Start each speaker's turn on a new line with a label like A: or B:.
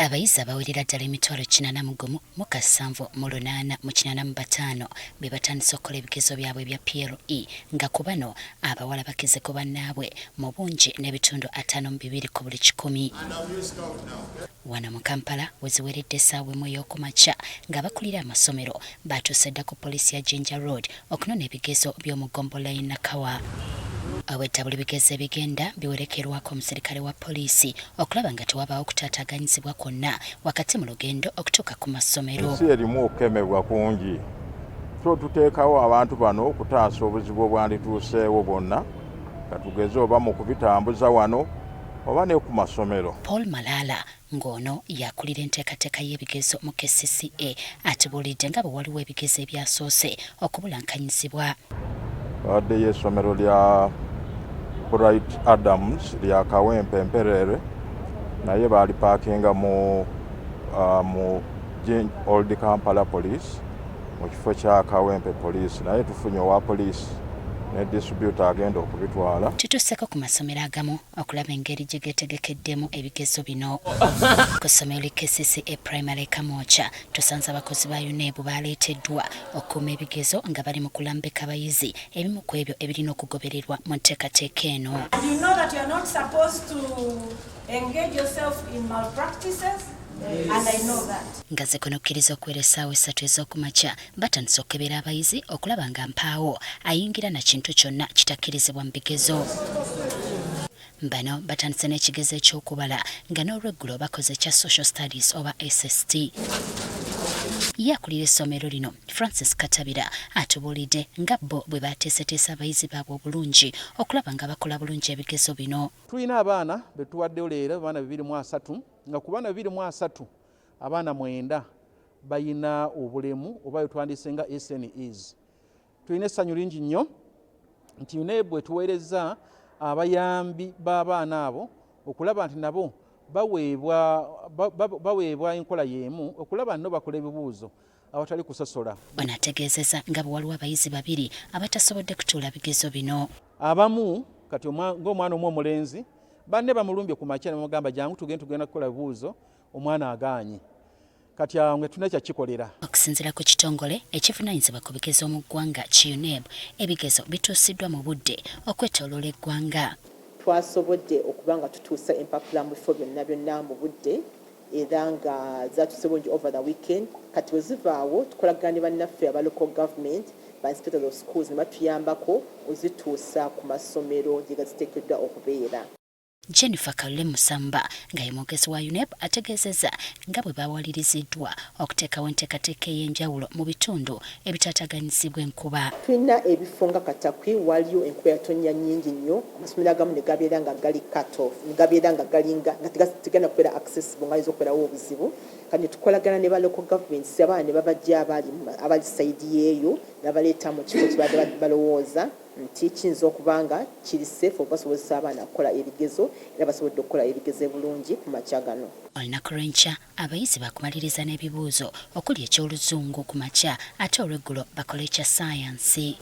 A: Abayizi abawerera ddala emitwalo 81 mu kasanvu mu 8 mu 85 be batandise okukola ebigezo byabwe ebya PLE nga ku bano abawala bakize ku bannaabwe mu bungi n'ebitundu 52 ku buli 100. Wano mu Kampala weziweredde essaawa emu ey'okumakya ng'abakulira amasomero batuuse dda ku poliisi ya Jinja Road okunona ebigezo by'omugombola Nakawa. Awedda buli bigezo ebigenda biwerekerwako omusirikale wa poliisi okulaba nga tewabaawo okutaataaganyizibwa kwonna wakati mu lugendo okutuuka ku masomero.
B: Ensi erimu okukemebwa kungi, so tuteekawo abantu bano okutaasa obuzibu obwandituuseewo bwonna nga tugeze oba mu kubitambuza wano oba ne ku masomero.
A: Paul Malala ng'ono yakulira enteekateeka y'ebigezo mu KCCA atubuulidde nga bwe waliwo ebigezo ebyasoose okubulankanyizibwa.
B: Waddeyo essomero lya Bright Adams lya Kawempe Mperere naye baali paakinga mu Old Kampala Police mu kifo kya Kawempe Police naye tufunye owa police ne distributor agenda okubitwala.
A: Tutuuseko ku masomero agamu okulaba engeri gye geetegekeddemu ebigezo bino. Ku ssomero KCCA Primary Kamwokya tusanze abakozi ba UNEB baaleeteddwa okukuuma ebigezo nga bali mu kulambika abayizi ebimu ku ebyo ebirina okugobererwa mu nteekateeka eno.
C: You know that you are not supposed to engage yourself in malpractices. And I know that.
A: Nga zikonokkiriza okuwera essaawa 3 ez'okumakya batandise okukebera abayizi okulaba nga mpaawo ayingira na kintu kyonna kitakkirizibwa mu bigezo. Bano batandise n'ekigezo eky'okubala nga n'olweggulo bakoze ekya Social Studies oba SST. Yakulira essomero lino Francis Katabira atubuulidde nga bo bwe bateeseteese abayizi baabwe obulungi okulaba nga bakola bulungi ebigezo bino.
D: Tulina abaana be tuwaddeyo leero abaana 203 nga ku baana 203 abaana 9 bayina obulemu oba twandise nga SNEs. Tulina essanyu lingi nnyo nti UNEB bwe tuweereza abayambi b'abaana abo okulaba nti nabo baweebwa enkola y'emu okulaba nno bakola ebibuuzo awatali kusosola.
A: Ono ategeezezza nga bwe waliwo abayizi 2 abatasobodde kutuula bigezo bino.
D: Abamu kati ng'omwana omu omulenzi banne bamulumbye ku makya ne bamugamba jangu tugenda kukola bibuuzo omwana agaanye. Kati awo tulina kyakikolera.
A: Okusinziira ku kitongole ekivunaanyizibwa ku bigezo mu ggwanga UNEB ebigezo bituusiddwa mu budde okwetooloola eggwanga.
E: Twasobodde okuba nga tutuusa empapula mu bifo byonna mu budde era nga zatuuse bulungi over the weekend. Kati bwe zivaawo tukolagana ne bannaffe aba local government ba inspectors of schools ne batuyambako ozituusa ku masomero gye gaziteekeddwa okubeera.
A: Jennifer Kalule Musamba nga ye mwogezi wa UNEB ategeezezza nga bwe bawaliriziddwa okuteekawo enteekateeka ey'enjawulo mu bitundu ebitaataaganyizibwa enkuba.
E: Tulina ebifo nga Katakwi waliyo enkuba yatonnya nnyingi nnyo, amasomero agamu ne gabeera nga gali cut off, ne gabeera nga galinga nga tegenda kubeera accessible nga ayinza okubeerawo obuzibu. Kati tukolagana ne ba local governments abaana ne babajja abali sayidi yeeyo n'abaleeta mu kifo kye balowooza nti kiyinza okuba nga kiri safe okubasobozesa abaana kukola ebigezo era basobodde okukola ebigezo ebulungi ku makya gano.
A: Olunaku lw'enkya abayizi baakumaliriza n'ebibuuzo okuli eky'oluzungu ku makya ate olw'eggulo bakola ekya saayansi.